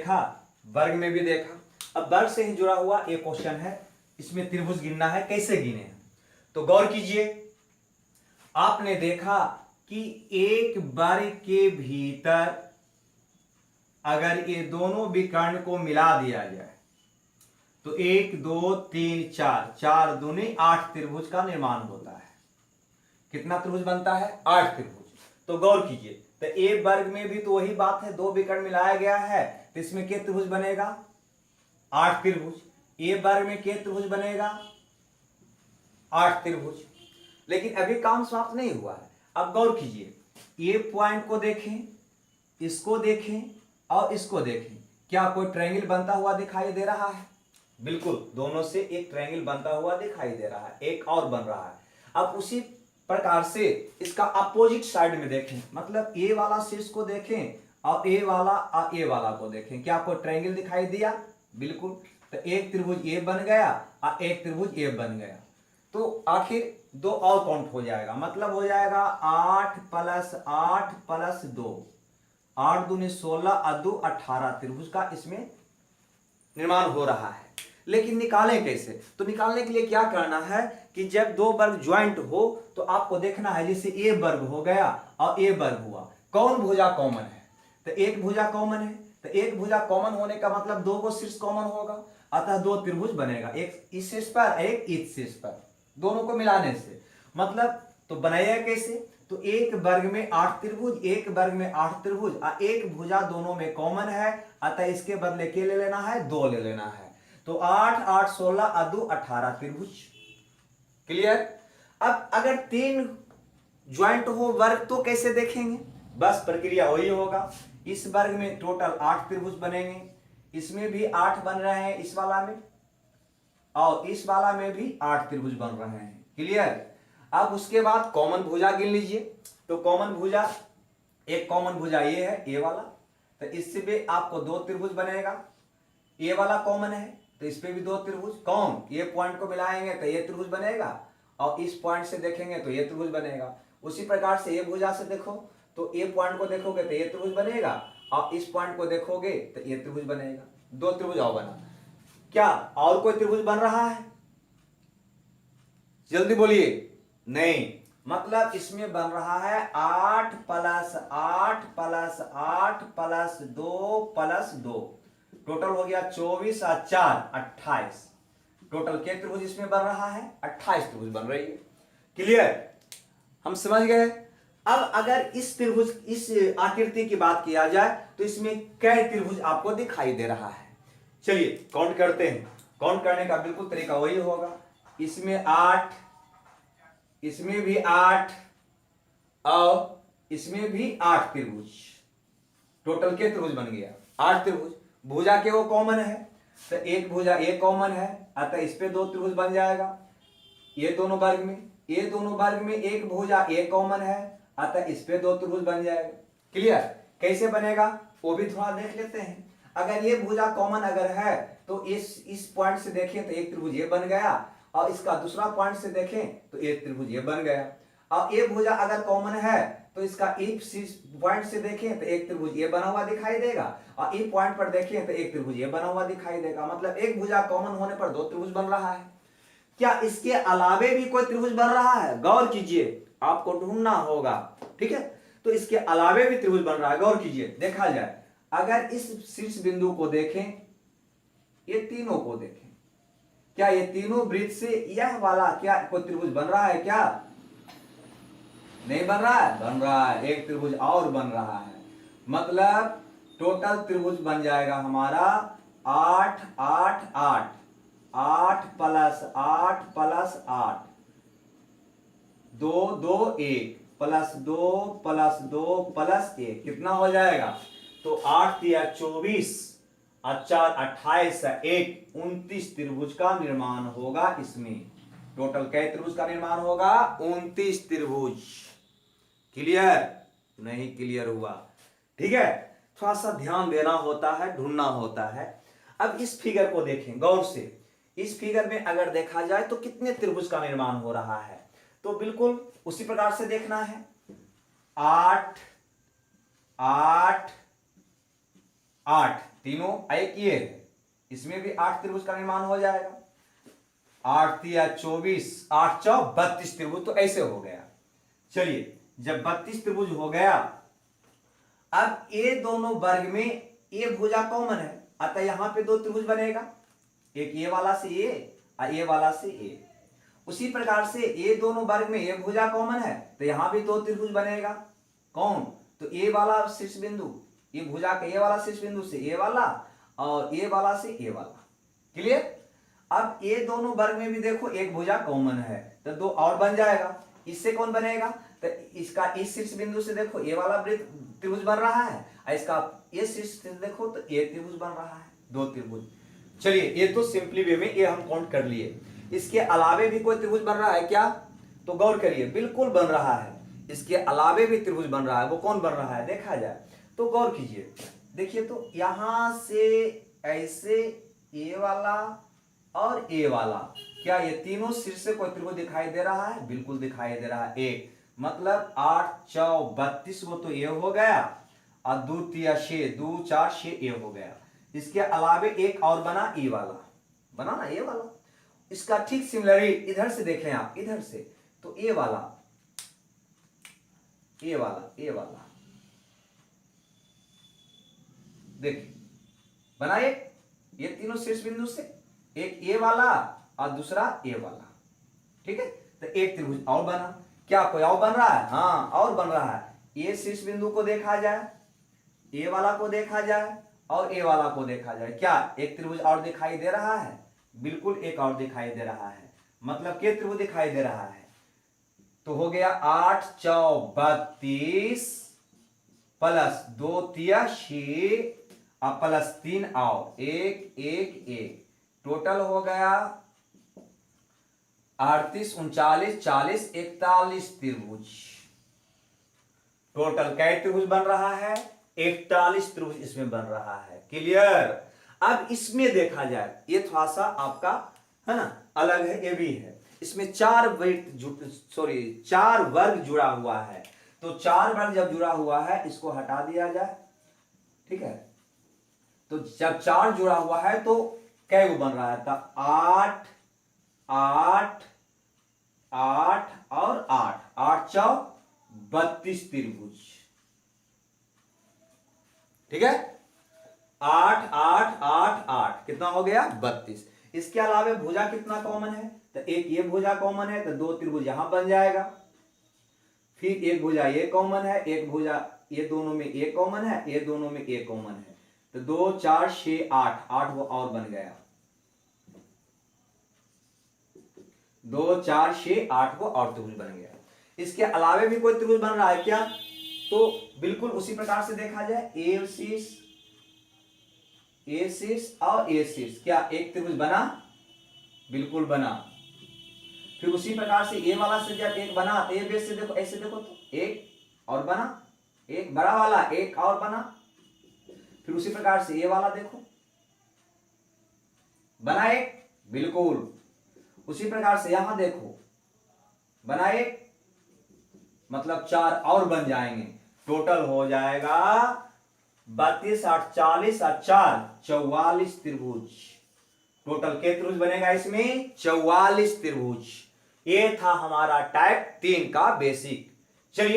देखा, वर्ग में भी देखा। अब वर्ग से ही जुड़ा हुआ एक क्वेश्चन है, इसमें त्रिभुज गिनना है, कैसे गिने हैं। तो गौर कीजिए, आपने देखा कि एक वर्ग के भीतर अगर ये दोनों विकर्ण को मिला दिया जाए तो 1 2 3 4, 4 दूनी 8 त्रिभुज का निर्माण होता है। कितना त्रिभुज बनता है? 8 त्रिभुज। तो गौर कीजिए, तो ए वर्ग में भी तो वही बात है, दो विकर्ण मिलाया गया है, तो इसमें कितने त्रिभुज बनेगा? 8 त्रिभुज। ए वर्ग में कितने त्रिभुज बनेगा? 8 त्रिभुज। लेकिन अभी काम समाप्त नहीं हुआ है। अब गौर कीजिए, ये पॉइंट को देखें, इसको देखें और इसको देखें, क्या कोई ट्रायंगल बनता हुआ दिखाई दे रहा है? बिल्कुल, दोनों से एक ट्रायंगल बनता हुआ दिखाई दे रहा है, एक और बन रहा है। अब उसी प्रकार से इसका अपोजिट साइड में देखें, मतलब ए वाला शीर्ष को देखें और ए वाला को देखें, क्या कोई ट्रायंगल दिखाई दिया? बिल्कुल। तो एक त्रिभुज ए बन गया और एक त्रिभुज ए बन गया, तो आखिर दो और काउंट हो जाएगा, मतलब हो जाएगा 8 + 8 + 2, 8 दूनी 16 और 2 18 त्रिभुज का इसमें निर्माण हो रहा है। लेकिन निकालें कैसे? तो निकालने के लिए क्या करना है कि जब दो वर्ग ज्वाइंट हो तो आपको देखना है, जैसे ए वर्ग हो गया और ए वर्ग हुआ, कौन भुजा कॉमन है? तो एक भुजा कॉमन है, तो एक भुजा कॉमन होने का मतलब दो को शीर्ष कॉमन होगा, अतः दो त्रिभुज बनेगा, एक इस शीर्ष पर एक इस शीर्ष पर, दोनों को मिलाने से मतलब तो बनाया कैसे? तो एक वर्ग में 8 त्रिभुज, एक वर्ग में 8 त्रिभुज और एक भुजा दोनों में कॉमन है, अतः इसके बदले के ले लेना है? 2 ले लेना है। तो 8 8 16 और 2 18 त्रिभुज। क्लियर? अब अगर 3 ज्वाइंट हो वर्ग तो कैसे देखेंगे? बस प्रक्रिया वही होगा, इस वर्ग में टोटल 8 त्रिभुज बनेंगे, इसमें भी 8 बन रहे हैं इस वाला में, और इस वाला में भी 8 त्रिभुज बन रहे हैं। क्लियर? अब उसके बाद कॉमन भुजा गिन लीजिए। तो कॉमन भुजा, एक कॉमन भुजा ये है ए वाला, तो इससे भी आपको 2 त्रिभुज बनेगा। ए वाला कॉमन है तो इस पे भी 2 त्रिभुज, कौन? ये पॉइंट को मिलाएंगे तो ये त्रिभुज बनेगा, और इस पॉइंट से देखेंगे तो ये त्रिभुज बनेगा। उसी प्रकार से ये भुजा से देखो तो ए पॉइंट को देखोगे तो ये त्रिभुज बनेगा, और इस पॉइंट को देखोगे तो ये त्रिभुज बनेगा। 2 त्रिभुज और बना। क्या और कोई त्रिभुज बन रहा है? जल्दी बोलिए। नहीं, मतलब इसमें बन रहा है 8 + 8 + 8 + 2 + 2, टोटल हो गया 24 और 4 28। टोटल के त्रिभुज इसमें बन रहा है? 28 त्रिभुज बन रही है। क्लियर? हम समझ गए। अब अगर इस त्रिभुज, इस आकृति की बात किया जाए तो इसमें कई त्रिभुज आपको दिखाई दे रहा है। चलिए काउंट करते हैं। काउंट करने का बिल्कुल तरीका वही होगा, इसमें 8, इसमें भी 8 और इसमें भी 8 त्रिभुज, टोटल के त्रिभुज बन गया 8 त्रिभुज। भुजा के वो कॉमन है, तो एक भुजा ए कॉमन है, अतः इस पे 2 त्रिभुज बन जाएगा। ये दोनों वर्ग में एक भुजा ए कॉमन है, अतः इस पे 2 त्रिभुज बन जाएगा। क्लियर? कैसे बनेगा वो भी थोड़ा देख लेते हैं। अगर ये भुजा कॉमन अगर है तो इस पॉइंट से देखें तो एक त्रिभुज ये बन गया, और इसका दूसरा पॉइंट से देखें तो एक त्रिभुज ये बन गया। और ये भुजा अगर कॉमन है तो इसका इस पॉइंट से देखें तो एक त्रिभुज ये बना हुआ दिखाई देगा, और इस पॉइंट पर देखें तो एक त्रिभुज ये बना हुआ दिखाई देगा, मतलब एक भुजा कॉमन होने पर 2 त्रिभुज बन रहा है। क्या इसके अलावे भी कोई त्रिभुज बन रहा है? गौर कीजिए, आपको ढूंढना होगा। ठीक है, तो इसके अलावे भी त्रिभुज बन रहा है। गौर कीजिए, देखा जाए, अगर इस शीर्ष बिंदु को देखें, ये तीनों को देखें, क्या ये तीनों वृत्त से यह वाला क्या कोई त्रिभुज बन रहा है? क्या नहीं बन रहा है? बन रहा है, एक त्रिभुज और बन रहा है, मतलब टोटल त्रिभुज बन जाएगा हमारा 8 8 8, 8 + 8 + 8, 2 2 1 + 2 + 2 + 1, कितना हो जाएगा? तो 8 × 24 और 4 28 से 1 29 त्रिभुज का निर्माण होगा। इसमें टोटल कै त्रिभुज का निर्माण होगा? 29 त्रिभुज। क्लियर? नहीं क्लियर हुआ? ठीक है, थोड़ा सा ध्यान देना होता है, ढूंढना होता है। अब इस फिगर को देखें गौर से। इस फिगर में अगर देखा जाए तो कितने त्रिभुज का निर्माण हो रहा है, तो बिल्कुल उसी प्रकार से देखना है। 8 8 8, तीनों एक ये है, इसमें भी 8 त्रिभुज का निर्माण हो जाएगा। 8 या 24, 8 चौ 32 त्रिभुज, तो ऐसे हो गया। चलिए, जब 32 त्रिभुज हो गया, अब ये दोनों वर्ग में ये भुजा कॉमन है, अतः यहां पे 2 त्रिभुज बनेगा, एक ये वाला से ये और ये वाला से ये। उसी प्रकार से ये दोनों वर्ग में ये भुजा कॉमन है, तो यहां भी 2 त्रिभुज बनेगा। कौन? तो ये वाला शीर्ष बिंदु, ये भुजा का ये वाला शीर्ष बिंदु से ये वाला, और ये वाला से ये वाला। क्लियर? अब ये दोनों वर्ग में भी देखो एक भुजा कॉमन है, तो 2 और बन जाएगा। इससे कौन बनेगा? तो इसका इस शीर्ष बिंदु से देखो ये वाला त्रिभुज बन रहा है, और इसका ये शीर्ष से देखो तो ये त्रिभुज बन रहा है, 2 त्रिभुज। चलिए, ये तो सिंपली वे में ये हम काउंट कर लिए। इसके अलावे भी कोई त्रिभुज बन रहा है क्या? तो गौर करिए, बिल्कुल बन रहा है। इसके अलावे भी त्रिभुज बन रहा है, वो कौन बन रहा है देखा जाए तो गौर कीजिए। देखिए, तो यहां से ऐसे ये वाला और ये वाला, क्या ये तीनों शीर्ष से कोई त्रिभुज दिखाई दे रहा है? बिल्कुल दिखाई दे रहा है। एक मतलब 8 चौ 32, वो तो ये हो गया, और 2 तिया 6, 2 4 6 ये हो गया। इसके अलावे एक और बना, ये वाला बना ना, ये वाला। इसका ठीक सिमिलरली इधर से देख लें आप, इधर से तो ये वाला, ये वाला, ये वाला देखिए बना एक, ये तीनों शीर्ष बिंदु से, एक ये वाला और दूसरा ये वाला। ठीक है, तो एक त्रिभुज और बना। क्या कोई और बन रहा है? हाँ, और बन रहा है। ये शीर्ष बिंदु को देखा जाए, ये वाला को देखा जाए और ये वाला को देखा जाए, क्या एक त्रिभुज और दिखाई दे रहा है? बिल्कुल एक और दिखाई दे रहा है। मतलब के त्रिभुज दिखाई दे रहा है? तो हो गया 8 चौ 32 प्लस 2 तिया 6 और प्लस 3 और 1 1 1, टोटल हो गया 38 39 40 41 त्रिभुज। टोटल कै त्रिभुज बन रहा है? 41 त्रिभुज इसमें बन रहा है। क्लियर? अब इसमें देखा जाए, ये थोड़ा सा आपका है ना अलग है, ये भी है। इसमें 4 वर्ग जुड़ा हुआ है, तो 4 वर्ग जब जुड़ा हुआ है, इसको हटा दिया जाए। ठीक है, तो जब 4 जुड़ा हुआ है तो कै गो बन रहा है? तो 8 8 8 और 8, 8 चौ 32 त्रिभुज। ठीक है, 8 8 8 8 कितना हो गया? 32। इसके अलावा भुजा कितना कॉमन है? तो एक ये भुजा कॉमन है, तो 2 त्रिभुज यहां बन जाएगा। फिर एक भुजा ये कॉमन है, एक भुजा ये दोनों में एक कॉमन है, ये दोनों में एक कॉमन है, तो 2 4 6 8, 8 वो और बन गया। 2 4 6 8 वो और त्रिभुज बन गया। इसके अलावा भी कोई त्रिभुज बन रहा है क्या? तो बिल्कुल उसी प्रकार से देखा जाए, ए शीर्ष और ए शीर्ष, क्या एक त्रिभुज बना? बिल्कुल बना। फिर उसी प्रकार से ए वाला से जब एक बना, ए बेस से देखो, ऐसे देखो तो एक और बना, एक बड़ा वाला एक और बना। फिर उसी प्रकार से ए वाला देखो, बना एक, बिल्कुल उसी प्रकार से यहां देखो, बना एक, मतलब 4 और बन जाएंगे। टोटल हो जाएगा 32 8 40 और 4 44 त्रिभुज। टोटल के त्रिभुज बनेगा इसमें? 44 त्रिभुज। ये था हमारा टाइप 3 का बेसिक। चलिए